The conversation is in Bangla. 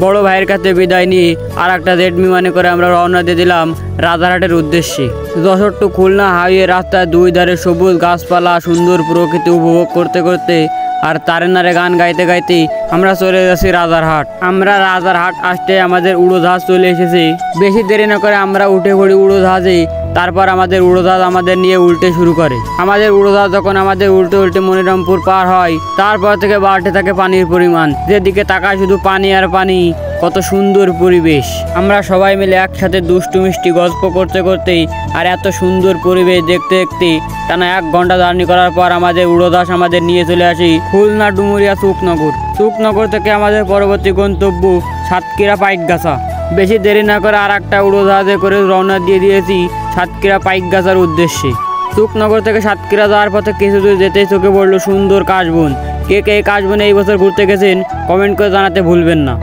বড় ভাইয়ের কাছে বিদায় নিয়ে আর একটা জেড বিমানে করে আমরা রওনা দিয়ে দিলাম রাজারহাটের উদ্দেশ্যে। যশোর টু খুলনা হাইওয়ে রাস্তায় দুই ধারে সবুজ গাছপালা, সুন্দর প্রকৃতি উপভোগ করতে করতে আর তারে নারে গান গাইতে গাইতে আমরা চলে যাচ্ছি রাজারহাট। আমরা রাজারহাট আসতে আমাদের উড়োজাহাজ চলে এসেছে। বেশি দেরি না করে আমরা উঠে পড়ি উড়োজাহাজে। তারপর আমাদের উড়োজাহাজ আমাদের নিয়ে উল্টে শুরু করে। আমাদের উড়োজাহাজ যখন আমাদের উল্টে উল্টে মনিরামপুর পার হয়, তারপর থেকে বাড়তে থাকে পানির পরিমাণ। যেদিকে তাকায় শুধু পানি আর পানি। কত সুন্দর পরিবেশ। আমরা সবাই মিলে একসাথে দুষ্টু মিষ্টি গল্প করতে করতেই আর এত সুন্দর পরিবেশ দেখতে দেখতে টানা 1 ঘন্টা জার্নি করার পর আমাদের উড়োজাহাজ আমাদের নিয়ে চলে আসি খুলনা ডুমুরিয়া চুকনগর। চুকনগর থেকে আমাদের পরবর্তী গন্তব্য সাতক্ষীরা পাইকগাছা। বেশি দেরি না করে আর একটা উড়োজাহাজে করে রওনা দিয়ে দিয়েছি সাতক্ষীরা পাইকগাছার উদ্দেশ্যে। চুকনগর থেকে সাতক্ষীরা যাওয়ার পথে কিছু দূর যেতেই চোখে পড়লো সুন্দর কাশবন। কে কে কাশবনে এই বছর ঘুরতে গেছেন কমেন্ট করে জানাতে ভুলবেন না।